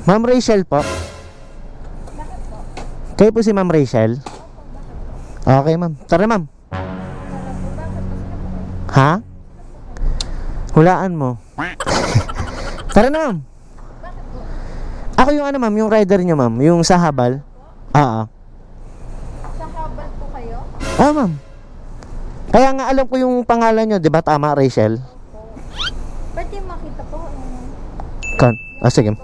Ma'am Rachel po. Bakit po? Kayo po si Ma'am Rachel? Okay, ma'am. Tara, ma'am. Ha? Hulaan mo. Tara na, ma'am. Ako yung ano, ma'am, yung rider nyo, ma'am. Yung sa habal. Sa habal po kayo? Ma'am. Kaya nga alam ko yung pangalan nyo, di ba? Tama, Rachel? Pwede makita po. Sige.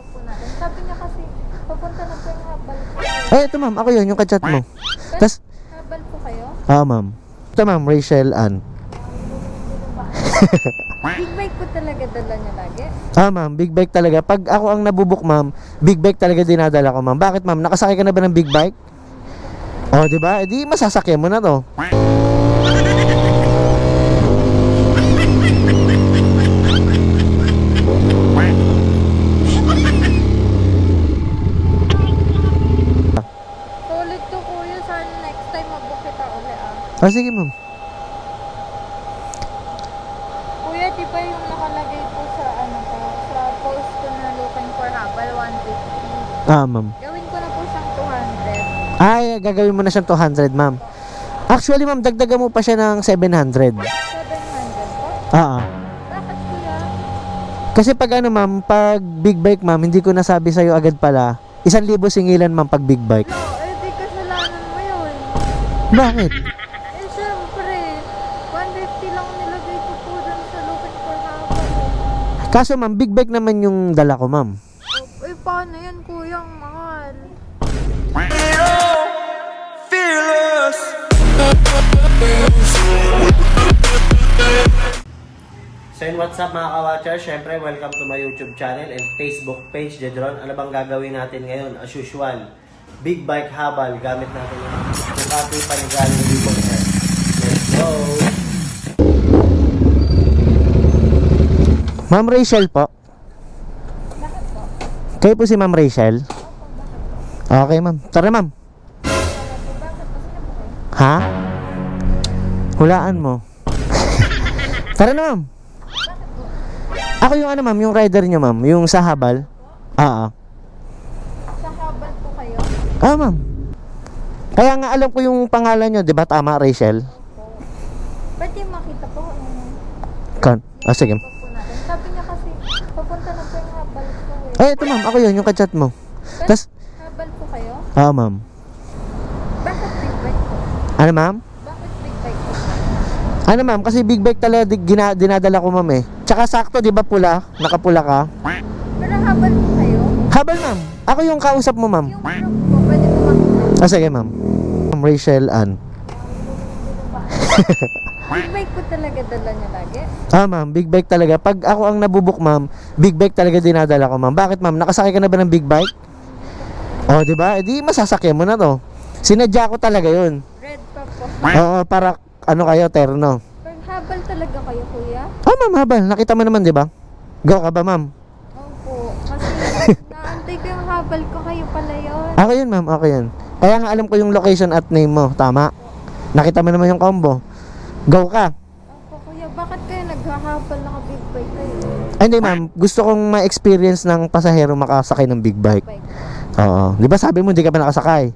Sabi niya kasi, papunta na po yung habal po. Ito, ma'am. Ako yun, yung kachat mo. Tas, Habal po kayo? ma'am. Ito, ma'am, Rachel Ann. Big bike po talaga dala niya lagi? Ma'am, big bike talaga. Pag ako ang nabubuk, ma'am, big bike talaga dinadala ko, ma'am. Bakit, ma'am? Nakasakay ka na ba ng big bike? Di ba? Di masasakyan mo na to. Solid to kuya. Sana next time mabuk kita uli Sige, ma'am. Kuya, di ba yung nakalagay po sa sa post ko na looking for habal 150? Ma'am. Gawin ko na po siyang 200. Gagawin mo na siyang 200, ma'am. Actually, ma'am, dagdagan mo pa siya ng 700. 700 po? Bakit kuya? Kasi pag ma'am, pag big bike, ma'am, hindi ko nasabi sa'yo agad pala. 1,000 singilan, ma'am, pag big bike. Di kasalanan mo yun. Bakit? Siyempre, 150 lang nilagay ko po dun sa looking for habal. Kaso, ma'am, big bike naman yung dala ko, ma'am. Paano yan kuya? Ang mahal. So yun, what's up mga ka-watcher? Syempre, welcome to my YouTube channel and Facebook page, Jedron. Ano bang gagawin natin ngayon? As usual, big bike habal. Gamit natin yung Ducati Panigale Ribbon S. Let's go! Ma'am Rachel po. Bakit po? Kayo po si Ma'am Rachel? Okay, ma'am. Tara, ma'am. Ha? Hulaan mo. Tara na, ma'am. Ako yung ma'am, yung rider nyo, ma'am. Yung sa habal. Sa habal po kayo? Ma'am. Kaya nga alam ko yung pangalan nyo, di ba? Tama, Rachel? Pwede makita po. Sige. Sabi niya kasi, papunta na po yung habal po Ito, ma'am. Ako yun, yung kachat mo. Tas, habal po kayo? ma'am. Bakit big bike po? Ano, ma'am? Bakit big bike po? Ano, ma'am? Kasi big bike talaga dinadala ko, ma'am eh. Tsaka sakto, di ba pula? Nakapula ka? Pero habal po kayo? Habal, ma'am. Ako yung kausap mo, ma'am. Yung group po, pwede po makita. Sige, ma'am. Ma'am Rachel Ann. Big bike po talaga dala niya lagi? Ma'am. Big bike talaga. Pag ako ang nabubuk, ma'am, big bike talaga dinadala ko, ma'am. Bakit, ma'am? Nakasakay ka na ba ng big bike? Di ba? Di masasakyan mo na to. Sinadya ko talaga yun. Red pa po. Para kayo, terno. Pag habal talaga kayo kuya? Ma'am, habal. Nakita mo naman, di ba? Go ka ba, ma'am? Opo. Kasi naantay ko yung habal ko, kayo pala yun. Ako yun, ma'am. Ako yun. Kaya nga alam ko yung location at name mo. Tama. Nakita mo naman yung combo. Go ka. Opo kuya, bakit kayo naghahabal naka-big bike kayo? Hindi, ma'am. Gusto kong ma-experience ng pasahero makasakay ng big bike. Bike. Oo. Di ba sabi mo hindi ka pa nakasakay?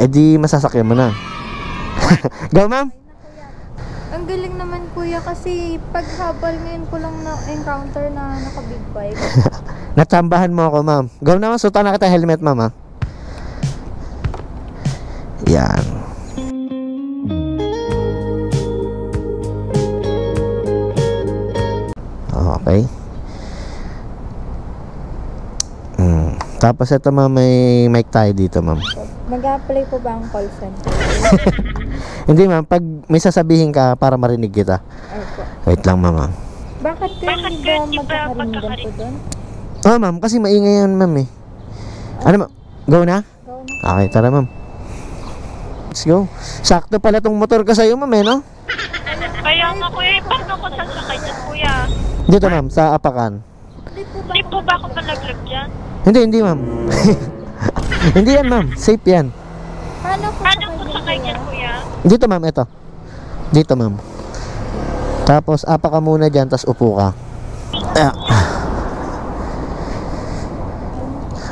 Di masasakyan mo na. Go, ma'am. Ang galing naman kuya kasi pag habal ngayon ko lang na-encounter na naka-big bike. Natsambahan mo ako, ma'am. Go na, ma'am. Suta na kita helmet, ma'am, ha? Yan. Okay. Tapos ito, ma'am, may mic tayo dito, ma'am. Mag-apply po ba ang call center? Hindi, ma'am. Pag may sasabihin ka para marinig kita. Opo. Wait lang, ma'am. Bakit kayo hindi ba magkakarindan po doon? Ma'am. Kasi maingay yan, ma'am, eh. Ano, ma'am? Go na? Go na. Okay, tara, ma'am. Let's go. Sakto pala tong motor ka sa'yo, ma'am, eh, no? Kaya nga kuya, paano ko sasakay dyan kuya? Dito, ma'am, sa Apakan. Hindi po ba ako malaglag dyan? Hindi, ma'am. Hindi yan, ma'am. Safe yan. Paano Paano ko sakay dyan kuya? Dito, ma'am, ito. Dito, ma'am. Tapos, apa ka muna dyan, tapos upo ka.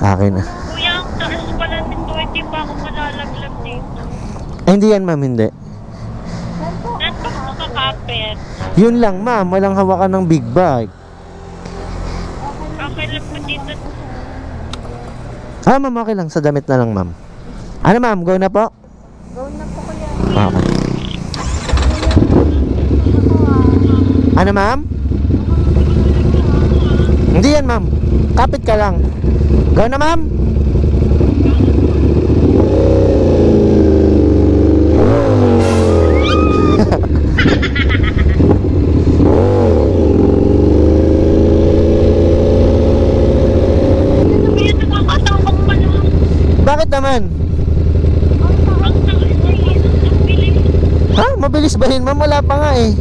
Akin na. Kuya, ang taas pala nito. Hindi pa ako malalaglag dito. Ay, hindi yan ma'am, hindi. Nandito ako nakakapit. Yun lang ma'am, walang hawakan ng big bike. Okay lang po dito. Ah ma'am, okay lang, sa damit na lang ma'am. Ano ma'am, go na po? Go na po kuya. Okay. Ano ma'am? Hindi yan ma'am, kapit ka lang. Go na ma'am? Kuya, nakakatawag pa lang. Bakit naman? Ang taas na yun. Ang bilis. Ha? Mabilis ba yun ma'am? Wala pa nga eh.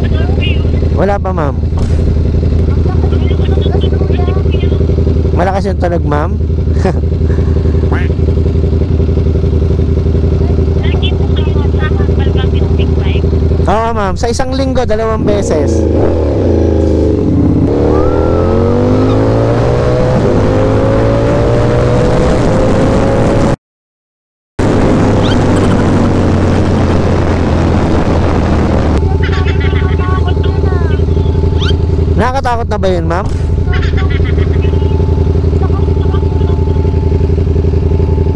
Grabe yun. Wala pa ma'am. Malakas yung tunog ma'am. Lagi po kayo sa hambal gamit big bike. Oo ma'am, sa isang linggo, 2 beses. Nakakatakot na ba yun ma'am?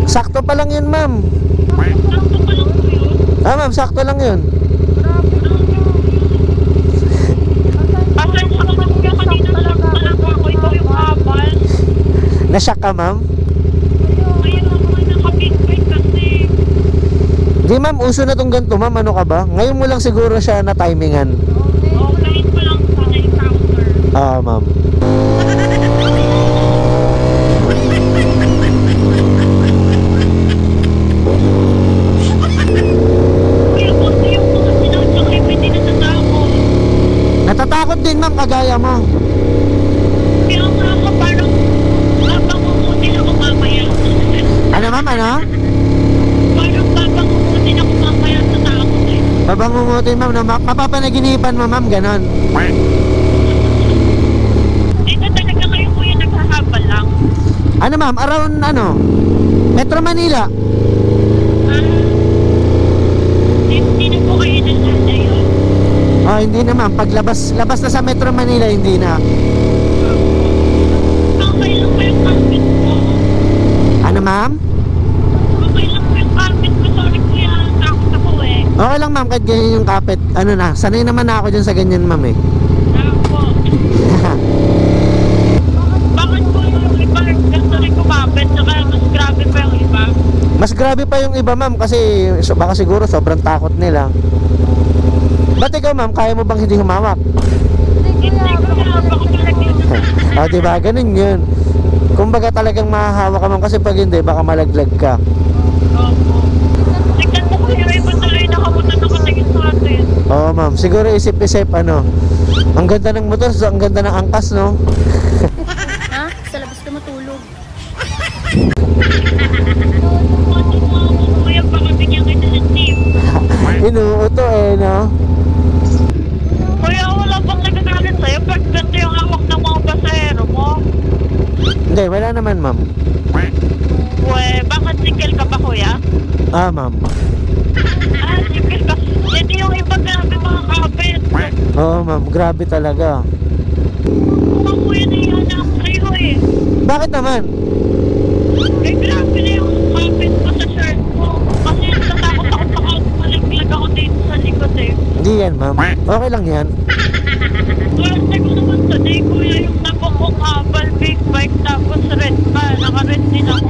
Sakto pa lang yun ma'am. Ah ma'am, sakto lang yun. Pasensya ka na kuya, kanina lang talaga ako. Ikaw yung habal. Nashock ka ma'am? Ngayon ako nga naka-big bike kasi. Di ma'am, uso na tong ganito ma'am, ano ka ba? Ngayon mo lang siguro siya na timingan. Okay pa lang sa na-encounter. Ah ma'am. Kuya, kasi yung mga sinasakay, pwede natatakot. Natatakot din ma'am, kagaya mo. Kaya nga ako parang babangungutin ako mamaya. Ano ma'am, ano? Parang babangungutin ako mamaya sa takot eh. Babangungutin ma'am, no? Mapapanaginipan mo ma'am, ganon. Dito talaga kayo kuya naghahabal lang. Ano ma'am, around ano? Metro Manila. Hindi na po kayo nagdadayo. Oh, hindi na ma'am, labas na sa Metro Manila, hindi na. Okay lang ba yung carpet mo? Ano ma'am? Okay lang ba yung carpet mo? Sorry kuya, takot ako eh. Okay lang ma'am, kahit ganyan yung kapit. Ano na, sanay naman na ako dyan sa ganyan ma'am eh. Ako. Bakit po yung iba gusto rin kumapit? Saka mas grabe pa yung iba. Mas grabe pa yung iba ma'am kasi baka siguro sobrang takot nila. Ba't ikaw ma'am, kaya mo bang hindi humawak? Hindi Hindi kuya. kuya, baka malagyan na. O diba, ganun yun. Kumbaga talagang mahahawa ka ma'am kasi pag hindi, baka malaglag ka. Opo. Tignan mo kuya, iba tuloy nakamunta nakatingin sa atin. Oo ma'am, siguro isip-isip ano. Ang ganda ng motor, ang ganda ng angkas no. Ha? Sa labas ka matulog. Kuya, baka bigyan kita ng tip. Inuuto eh no. Kuya, wala bang nagagalit sa'yo pag ganito yung hawak ng mga pasahero mo? Hindi, wala naman ma'am. Uwe, bakit single ka ba kuya? Ah ma'am. Ah, single ka. Hindi yung iba grabe mga kapit. Oo ma'am, grabe talaga. Mga kuya na yun ako sa'yo eh. Bakit naman? Eh, grabe na yung kapit mo sa shirt mo. Kasi natatakot ako baka malaglag ako dito sa likod eh. Hindi yan ma'am. Okay lang yan. Swerte ko naman today kuya yung napakong habal, big bike, tapos red pa. Naka-red din ako.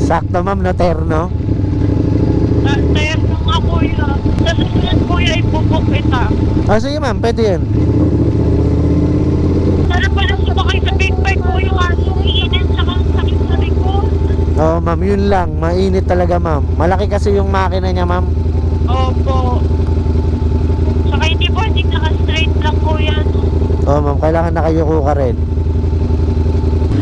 Sakto ma'am, no terno. Tayo nga kuya. Sa susunod kuya, ipupok kita. Ah sige ma'am, pwede yan. Sana pala sumakay sa big bike kuya, kaso iinit saka ang sakit sa likod. Oo ma'am, yun lang. Mainit talaga ma'am. Malaki kasi yung makina niya ma'am. Opo. Saka hindi po, hindi naka-straight lang kuya. No? Oo ma'am, kailangan nakayuko ka rin.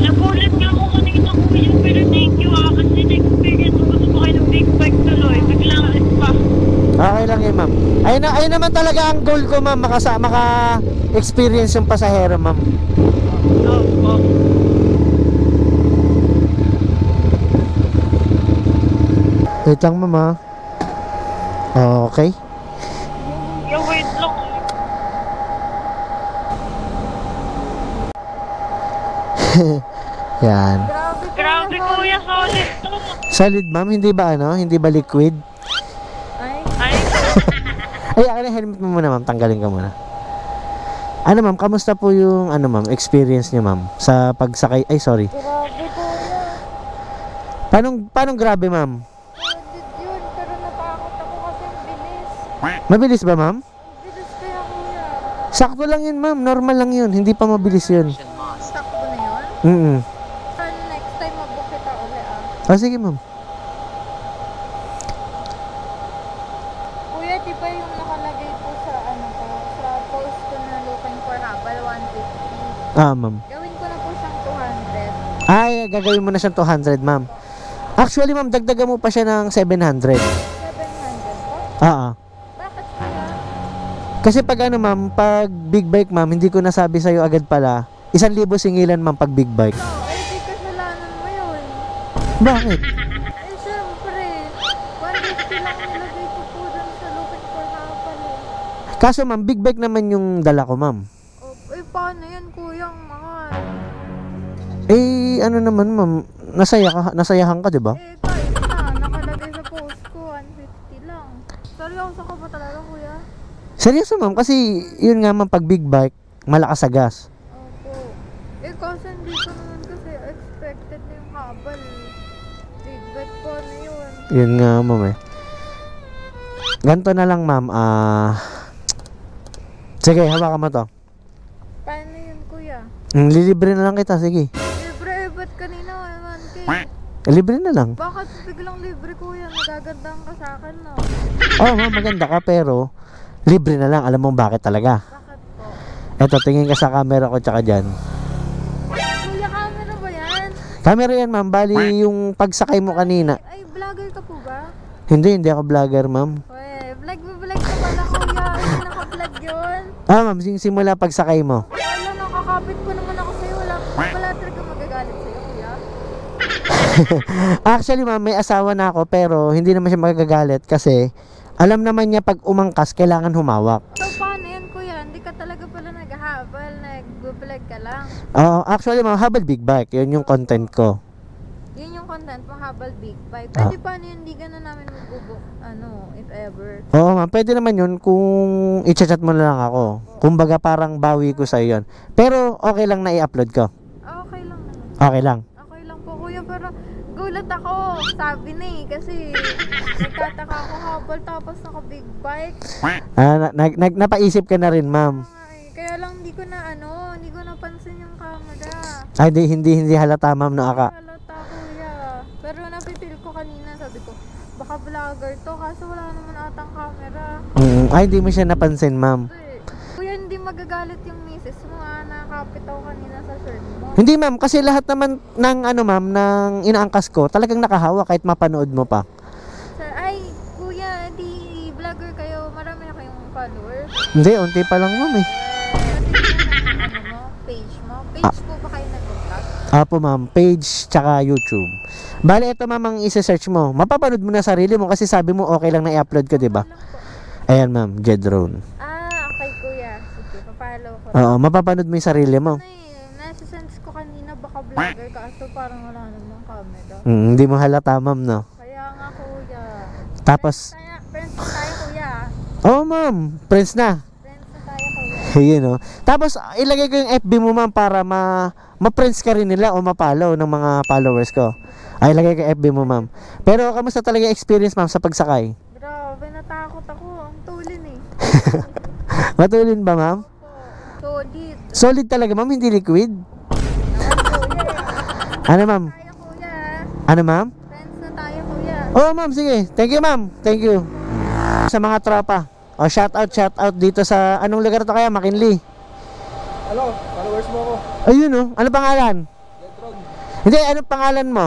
Nagulat nga ako kanina kuya, pero thank you kasi na-experience ko sumakay ng big bike tuloy. Biglaan pa. Okay lang yun ma'am. Ayun naman talaga ang goal ko ma'am, maka-experience yung pasahero ma'am. Opo. Wait lang, ma'am, ha? Okay. Yung wait lang. Yan. Grabe kuya, solid to. Solid, ma'am. Hindi ba ano? Hindi ba liquid? Ay, Ay, ano, helmet mo muna, ma'am. Tanggalin ka muna. Ano, ma'am? Kamusta po yung, ano, ma'am, experience niyo, ma'am? Sa pagsakay, ay, sorry. Grabe kuya. Paano grabe, ma'am? Solid yun, pero natakot ako kasi ang bilis. Mabilis ba, ma'am? Ang bilis kaya kuya. Sakto lang yun, ma'am. Normal lang yun. Hindi pa mabilis yun. Takbo na yun? Mm-mm. Sana next time mag-book kita uli Ah, sige, ma'am. Kuya, di ba yung nakalagay po sa ano ko, sa post ko na looking for habal 150? Ah, ma'am. Gawin ko na po siyang 200. Ay, gagawin mo na siyang 200, ma'am. Actually, ma'am, dagdagan mo pa siya ng 700. 700 po? Ah, ah. Bakit kuya? Kasi pag ano, ma'am, pag big bike, ma'am, hindi ko nasabi sa'yo agad pala. 1,000 singilan, ma'am, pag big bike. No, eh di kasalanan mo yun. Bakit? Eh syempre, 150 lang nilagay ko po dun sa looking for habal eh. Kaso, ma'am, big bike naman yung dala ko, ma'am. Oh, eh paano yan kuya ang mahal? Eh, ano naman, ma'am, nasayahan ka, di ba? Eh kahit na, nakalagay sa post ko, 150 lang. Seryoso ka ba talaga kuya? Seryoso, ma'am, kasi yun nga, ma'am, pag big bike, malakas sa gas. Opo. Eh kasi hindi ko naman kasi expected na yung habal eh. Big bet po na yun. Yun nga, ma'am, eh. Ganto na lang, ma'am, sige, hawakan mo to. Paano yun kuya? Lilibre na lang kita, sige. Libre eh, ba't kanina 1K? Libre na lang. Bakit biglang libre kuya? Nagagandang ka sa akin no? Oh, ma'am, maganda ka, pero libre na lang. Alam mo bakit talaga? Bakit po? Eto, tingin ka sa camera ko tsaka dyan. Kuya, camera ba yan? Camera yan, ma'am. Bali, yung pagsakay mo kanina. Ay, vlogger ka po ba? Hindi ako vlogger, ma'am. Uy, vlog ka pala kuya. Ay, naka-vlog yun. Ah, ma'am, simula pagsakay mo. Wala, nakakapit ko naman ako sa'yo. Wala talaga magagalit sa'yo kuya. Actually, ma'am, may asawa na ako, pero hindi naman siya magagalit kasi alam naman niya pag umangkas, kailangan humawak. So, paano yan kuya? Hindi ka talaga pala naghahabal. Nag-vlog ka lang. Actually, ma'am, habal big bike. Yun yung content ko. Yun yung content mo, habal big bike. Pwede paano yun? Hindi ka na namin magbubuk, if ever. Oo, ma'am, pwede naman yun kung i-chat mo na lang ako. Kumbaga parang bawi ko sa yun. Pero okay lang na i-upload ko. Okay lang naman. Okay lang. Okay lang po kuya, pero gulat ako. Sabi na eh, kasi nagtataka ako habal tapos naka big bike. Napaisip ka na rin, ma'am. Ay, kaya lang hindi ko napansin yung camera. Ay, hindi halata, ma'am, no, aka. Halata kuya. Pero napipil ko kanina, sabi ko, baka vlogger to, kaso wala naman atang camera. Ay, hindi mo siya napansin, ma'am. Kuya, hindi magagalit yung misis mo, nakakapit ako kanina sa shirt mo. Hindi, ma'am, kasi lahat naman ng ma'am, ng inaangkas ko, talagang nakahawa kahit mapanood mo pa. Sir, ay, kuya, di vlogger kayo, marami na kayong followers. Hindi, unti pa lang, ma'am, eh. Page mo? Page po ba kayo nag-vlog? Apo, ma'am, page tsaka YouTube. Bale, ito, ma'am, ang isa-search mo. Mapapanood mo na sarili mo kasi sabi mo okay lang na i-upload ko, di ba? Ayan, ma'am, Jedrone. Okay, kuya. Sige, papalo ko. Oo, mapapanood mo yung sarili mo. Nasa-sense ko kanina baka vlogger ka, so parang wala namang camera. Hindi mo halata, ma'am, no? Kaya nga, kuya. Tapos, Friends na tayo, kuya. ma'am, friends na. Friends na tayo, kuya. Ayun, oh. Tapos, ilagay ko yung FB mo, ma'am, para ma-friends ka rin nila o ma-follow ng mga followers ko. Ay, ilagay ko yung FB mo, ma'am. Pero, kamusta talaga yung experience, ma'am, sa pagsakay? Grabe, natakot ako. Ang tulin eh. Matulin ba, ma'am? Solid. Solid talaga, ma'am, hindi liquid. Ano, ma'am? Tayo, kuya. Ano, ma'am? Friends na tayo, kuya. Oh, ma'am, sige. Thank you, ma'am. Thank you. Sa mga tropa. Shout out dito sa, anong lugar to kaya? McKinley. Hello, followers mo ako. Ayun, oh. Ano pangalan? Hindi, anong pangalan mo?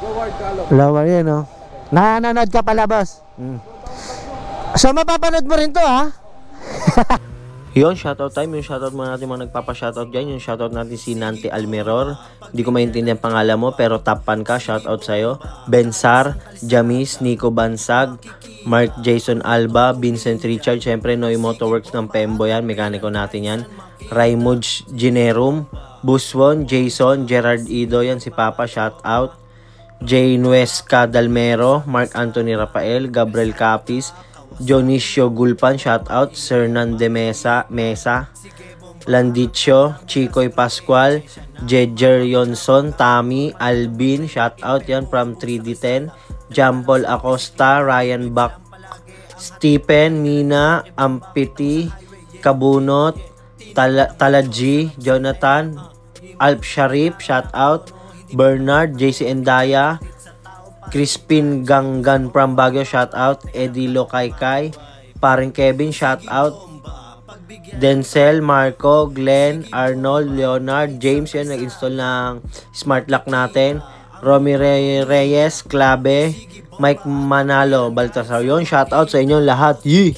Howard Calo. Lower yun, oh. Nanonood ka pala, boss. So, mapapanood mo rin to, ha? Yun, shoutout time. Yung shoutout muna natin mga nagpapa-shoutout dyan. Yung shoutout natin si Nante Almeror. Hindi ko maintindihan pangalan mo, pero top fan ka. Shoutout sa'yo. Bensar, Jamis, Nico Bansag, Mark Jason Alba, Vincent Richard. Siyempre, Noy Motorworks ng Pembo yan. Mekaniko natin yan. Raymond Ginerum, Buswon, Jason, Gerard Ido. Yan si Papa, shoutout. Jane Huesca Dalmero, Mark Anthony Rafael, Gabriel Capis, Dionisio Gulpan, shoutout. Sernan de Mesa, Landicho, Chicoy Pascual, Jedger Yonson, Tami, Alvin, shoutout yan from 3D10, Jampol Acosta, Ryan Bak, Stephen, Mina, Ampiti, Kabunot, Talaji, Jonathan, Alp Sharif, shoutout. Bernard, JC Endaya, Crispin Ganggan from Baguio, shoutout. Eddie Lokaykay, Paring Kevin, shoutout. Denzel, Marco, Glenn, Arnold, Leonard, James, yan nag-install ng smart lock natin. Romy Reyes, Clave, Mike Manalo, Baltasar, yun, shoutout sa inyong lahat. Yee!